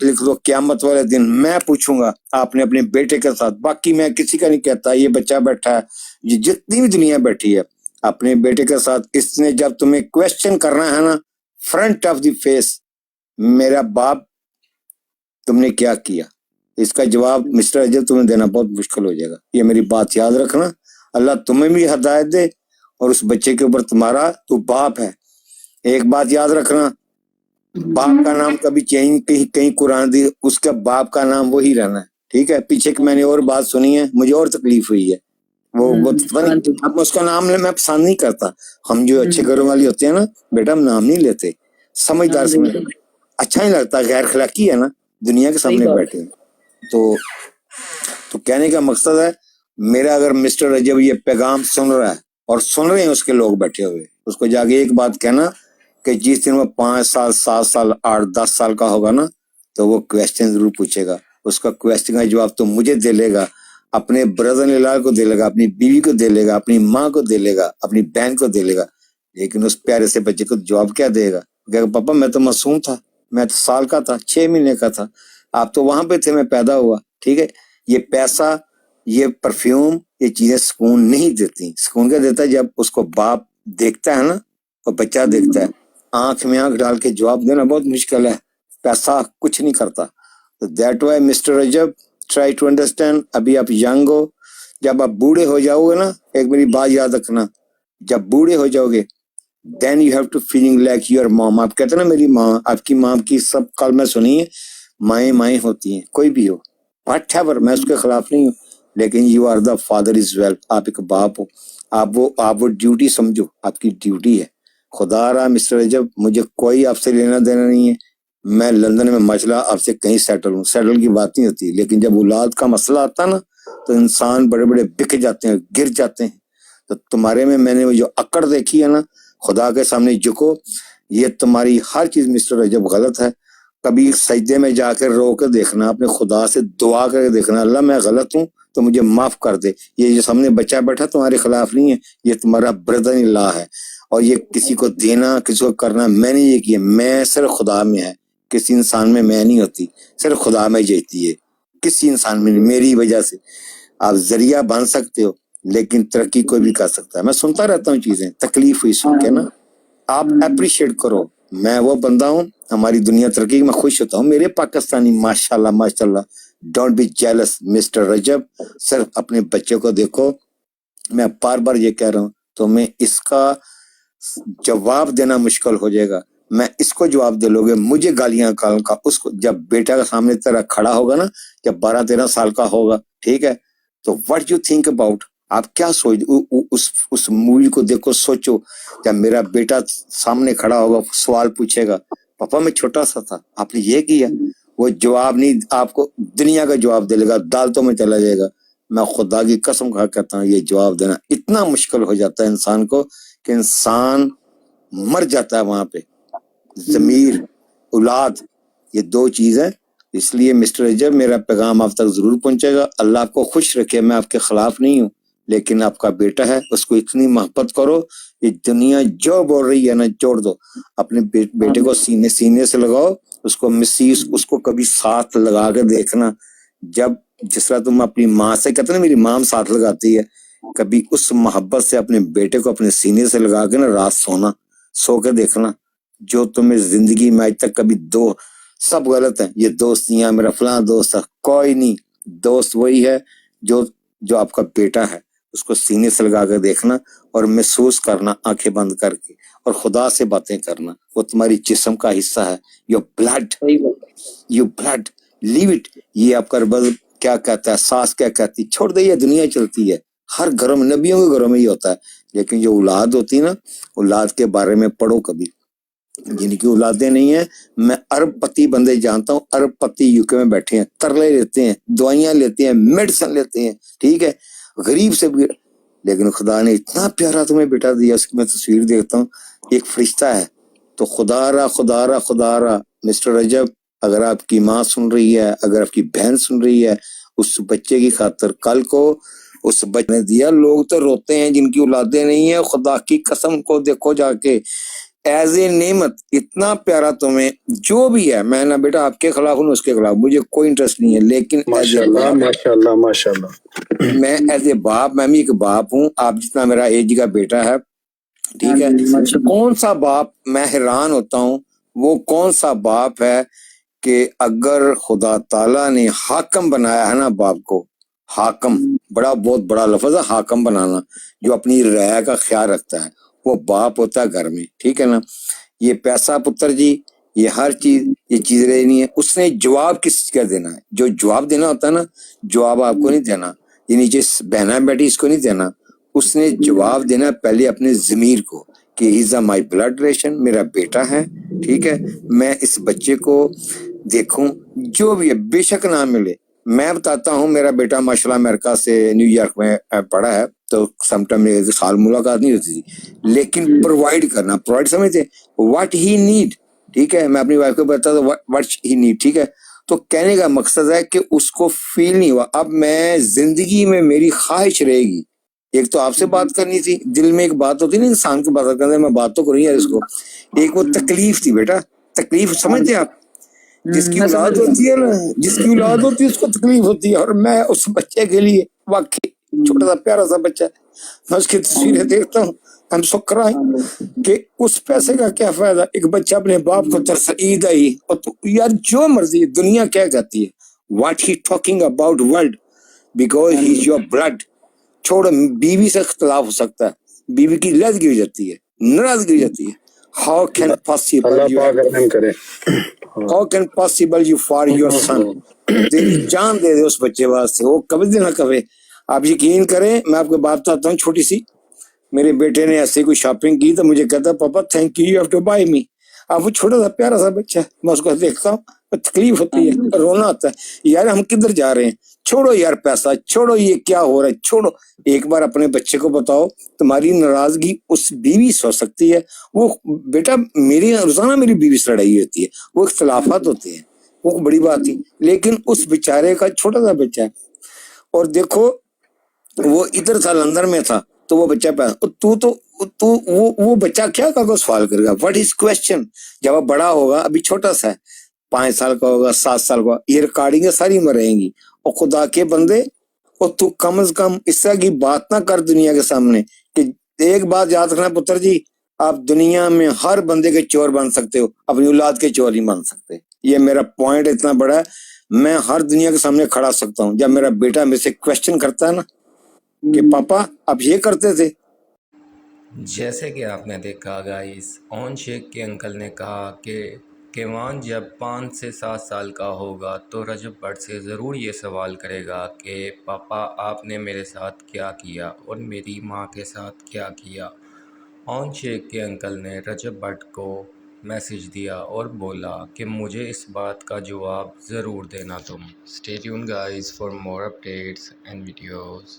लिख दो, क़यामत वाले दिन मैं पूछूंगा आपने अपने बेटे के साथ, बाकी मैं किसी का नहीं कहता, ये बच्चा बैठा है, ये जितनी भी दुनिया बैठी है, अपने बेटे के साथ इसने जब तुम्हें क्वेश्चन करना है ना, फ्रंट ऑफ द फेस, मेरा बाप तुमने क्या किया, इसका जवाब मिस्टर अजय तुम्हें देना बहुत मुश्किल हो जाएगा। ये मेरी बात याद रखना। अल्लाह तुम्हें भी हिदायत दे और उस बच्चे के ऊपर तुम्हारा तो बाप है। एक बात याद रखना, बाप का नाम कभी चेंज कहीं कहीं कुरान दी, उसका बाप का नाम वही रहना है, ठीक है। पीछे की मैंने और बात सुनी है, मुझे और तकलीफ हुई है, वो अब उसका नाम मैं पसंद नहीं करता। हम जो अच्छे घरों वाले होते हैं ना बेटा, हम नाम नहीं लेते, समझदार समझ, अच्छा नहीं लगता, गैर खलाकी है ना, दुनिया के सामने बैठे। तो कहने का मकसद है मेरा, अगर मिस्टर रजब ये पैगाम सुन रहा है और सुन रहे हैं उसके लोग बैठे हुए, उसको जाके एक बात कहना कि जिस दिन वो 5 साल 7 साल 8 10 साल का होगा ना, तो वो क्वेश्चन जरूर पूछेगा। उसका क्वेश्चन का जवाब तो मुझे दे लेगा, अपने ब्रदर इन लॉ को दे लेगा, अपनी बीवी को दे लेगा, अपनी माँ को दे लेगा, अपनी बहन को दे लेगा, लेकिन उस प्यारे से बच्चे को जवाब क्या देगा? कहेगा पापा मैं तो मासूम था, मैं तो साल का था, 6 महीने का था, आप तो वहां पे थे, मैं पैदा हुआ, ठीक है। ये पैसा, ये परफ्यूम, ये चीजें सुकून नहीं देती। सुकून क्या देता है? जब उसको बाप देखता है ना और बच्चा देखता है, आंख में आंख डाल के जवाब देना बहुत मुश्किल है, पैसा कुछ नहीं करता। तो that why mister Rajab, try to understand. अभी आप यंग हो, जब आप बूढ़े हो जाओगे ना, एक मेरी बात याद रखना, जब बूढ़े हो जाओगे then you have to feeling like your mom. आप कहते ना मेरी माँ, आपकी माँ की सब कल मैं सुनी है, माएँ माएँ होती हैं, कोई भी हो, व्हाटएवर, मैं उसके खिलाफ नहीं हूँ, लेकिन you are the father is well, आप एक बाप हो, आप वो ड्यूटी समझो, आपकी ड्यूटी है। खुदा रहा मिस्टर रजब, मुझे कोई आपसे लेना देना नहीं है, मैं लंदन में मसला आपसे कहीं सेटल हूँ, सेटल की बात नहीं होती, लेकिन जब औलाद का मसला आता ना तो इंसान बड़े बड़े बिक जाते हैं, गिर जाते हैं। तो तुम्हारे में मैंने वो जो अकड़ देखी है ना, खुदा के सामने झुको, ये तुम्हारी हर चीज मिस्टर रजब गलत है। कभी सजदे में जाकर रो कर देखना, अपने खुदा से दुआ करके देखना, अल्लाह मैं गलत हूँ तो मुझे माफ कर दे। ये जो सामने बच्चा बैठा तुम्हारे खिलाफ नहीं है, ये तुम्हारा ब्रदर इन लॉ है, और ये किसी को देना किसी को करना मैंने ये किया, मैं सिर्फ खुदा में है, किसी इंसान में मैं नहीं होती, सिर्फ खुदा में जीती है, किसी इंसान में नहीं। मेरी वजह से आप जरिया बन सकते हो, लेकिन तरक्की कोई भी कर सकता है। मैं सुनता रहता हूँ चीजें, तकलीफ हुई सुन के ना, आप अप्रिशिएट करो। मैं वो बंदा हूँ, हमारी दुनिया तरक्की, मैं खुश होता हूँ, मेरे पाकिस्तानी माशाल्लाह माशाल्लाह। डोंट बी जेलस मिस्टर रजब, सिर्फ अपने बच्चे को देखो। मैं बार बार ये कह रहा हूँ, तो मैं इसका जवाब देना मुश्किल हो जाएगा, मैं इसको जवाब दे लोगे, मुझे गालियां का उसको, जब बेटा का सामने तेरा खड़ा होगा ना, जब 12-13 साल का होगा, ठीक है, तो व्हाट यू थिंक अबाउट, आप क्या सोच, उस मूवी को देखो, सोचो, जब मेरा बेटा सामने खड़ा होगा, सवाल पूछेगा, पापा मैं छोटा सा था, आपने ये किया, वो जवाब नहीं, आपको दुनिया का जवाब दे लेगा, अदालतों में चला जाएगा। मैं खुदा की कसम खा कहता हूँ, ये जवाब देना इतना मुश्किल हो जाता है इंसान को कि इंसान मर जाता है वहां पे। जमीर, औलाद, ये 2 चीज है। इसलिए मिस्टर रजब, मेरा पैगाम आप तक जरूर पहुंचेगा। अल्लाह आपको खुश रखे, मैं आपके खिलाफ नहीं हूँ, लेकिन आपका बेटा है, उसको इतनी मोहब्बत करो, ये दुनिया जो बोल रही है ना छोड़ दो, अपने बेटे को सीने से लगाओ, उसको मिसीस, उसको कभी साथ लगा के देखना, जब जिस तरह तुम अपनी माँ से कहते ना मेरी माँ साथ लगाती है, कभी उस मोहब्बत से अपने बेटे को अपने सीने से लगा के ना रात सोना, सो के देखना, जो तुम्हें जिंदगी में आज तक कभी दो, सब गलत है, ये दोस्तियां, मेरा फलां दोस्त है, कोई नहीं, दोस्त वही है जो जो आपका बेटा है, उसको सीने से लगा कर देखना और महसूस करना आंखें बंद करके, और खुदा से बातें करना, वो तुम्हारी जिस्म का हिस्सा है, यू ब्लड, लीव इट। ये आपका रब क्या कहता है, सास क्या कहती, छोड़ दे, ये दुनिया चलती है, हर घरों में, नबियों के घरों में ही होता है, लेकिन जो औलाद होती है ना, औलाद के बारे में पढ़ो कभी, जिनकी औलादे नहीं है, मैं अरबपति बंदे जानता हूँ, अरबपति यूके में बैठे हैं, तरले लेते हैं, दवाइयां लेते हैं, मेडिसिन लेते हैं, ठीक है, गरीब से भी, लेकिन खुदा ने इतना प्यारा तुम्हें बेटा दिया, उसकी मैं तस्वीर देखता हूँ, एक फरिश्ता है। तो खुदारा मिस्टर रजब, अगर आपकी माँ सुन रही है, अगर आपकी बहन सुन रही है, उस बच्चे की खातर कल को उस बच्चे ने दिया, लोग तो रोते हैं जिनकी औलादे नहीं है, खुदा की कसम को देखो जाके, एज ए नेमत इतना प्यारा तुम्हें जो भी है, मैं ना बेटा आपके खिलाफ हूँ उसके खिलाफ, मुझे कोई इंटरेस्ट नहीं है, लेकिन एज ए माशाल्लाह बाप, माशाल्लाह माशाल्लाह। मैं एज ए बाप, मैं भी एक बाप हूँ, आप जितना मेरा एज का बेटा है, ठीक है। कौन सा बाप, मैं हैरान होता हूँ, वो कौन सा बाप है कि अगर खुदा ताला ने हाकम बनाया है ना बाप को, हाकम बड़ा बहुत बड़ा लफ्ज है हाकम बनाना, जो अपनी राय का ख्याल रखता है, वो बाप होता है घर में, ठीक है ना। ये पैसा पुत्र जी, ये हर चीज, ये चीज नहीं है। उसने जवाब किस चीज का देना है, जो जवाब देना होता है ना, जवाब आपको नहीं देना, ये नीचे बहना बेटी इसको नहीं देना, उसने जवाब देना पहले अपने जमीर को कि is a my blood relation, मेरा बेटा है, ठीक है। मैं इस बच्चे को देखूं, जो भी है बेशक ना मिले, मैं बताता हूँ, मेरा बेटा माशाल्लाह अमेरिका से न्यूयॉर्क में पढ़ा है, तो समटाइम मेरे साल मुलाकात नहीं होती थी, लेकिन प्रोवाइड करना, प्रोवाइड समझते व्हाट ही नीड, ठीक है। मैं अपनी वाइफ को बताता व्हाट ही नीड, ठीक है। तो कहने का मकसद है कि उसको फील नहीं हुआ। अब मैं जिंदगी में मेरी ख्वाहिश रहेगी, एक तो आपसे बात करनी थी, दिल में एक बात होती है ना इंसान की बात करने, मैं बात तो करूँ यार इसको, एक वो तकलीफ थी बेटा, तकलीफ समझते आप, जिसकी औलाद होती है ना, जिसकी औलाद होती है उसको तकलीफ होती है, और मैं उस बच्चे के लिए वाकई छोटा सा प्यारा सा बच्चा है, मैं उसकी तस्वीरें देखता हूँ, हम सो कराए कि उस पैसे का क्या फायदा, एक बच्चा अपने बाप को तरस ईद आई, और तो यार जो मर्जी दुनिया क्या कहती है, what he talking about world, because he is your blood. छोड़ो, बीवी से इख्तलाफ हो सकता है, बीवी की लजगी हो जाती है, नाराजगी हो जाती है, how can possible Allah you, पाक रहम करे। How can possible you for your son, तेरी जान दे दे उस बच्चे वास्ते, वो कभी ना कभी। आप यकीन करें, मैं आपको बात बताता हूँ छोटी सी, मेरे बेटे ने ऐसे कोई शॉपिंग की तो मुझे कहता पापा thank you, you have to buy me. अब वो छोटा सा प्यारा सा बच्चा है, मैं उसको देखता हूँ, तकलीफ होती है, रोना आता है, यार हम किधर जा रहे हैं, छोड़ो यार पैसा, छोड़ो ये क्या हो रहा है, छोड़ो। एक बार अपने बच्चे को बताओ, तुम्हारी नाराजगी उस बीवी से हो सकती है, वो बेटा मेरी रोजाना मेरी बीवी से लड़ाई होती है, वो इख्तलाफात होते हैं, वो बड़ी बात थी, लेकिन उस बेचारे का छोटा सा बच्चा है, और देखो वो इधर था लंदन में था, तो वो बच्चा तू वो बच्चा क्या का सवाल करेगा, व्हाट इज क्वेश्चन, जब वो बड़ा होगा, अभी छोटा सा है, 5 साल का होगा, 7 साल का, ये रिकॉर्डिंग सारी में रहेंगी, और खुदा के बंदे, और तू कम से कम इस तरह की बात ना कर दुनिया के सामने, कि एक बात याद रखना पुत्र जी, आप दुनिया में हर बंदे के चोर बन सकते हो, अपनी औलाद के चोर नहीं बन सकते। ये मेरा पॉइंट इतना बड़ा है, मैं हर दुनिया के सामने खड़ा सकता हूँ, जब मेरा बेटा मेरे से क्वेश्चन करता है ना कि पापा आप ये करते थे। जैसे कि आपने देखा गाइस, ओन शेख के अंकल ने कहा कि केवान जब 5 से 7 साल का होगा तो रजब भट्ट से ज़रूर ये सवाल करेगा कि पापा आपने मेरे साथ क्या किया और मेरी माँ के साथ क्या किया। ओन शेख के अंकल ने रजब भट्ट को मैसेज दिया और बोला कि मुझे इस बात का जवाब ज़रूर देना तुम। Stay tuned guys for more updates and videos.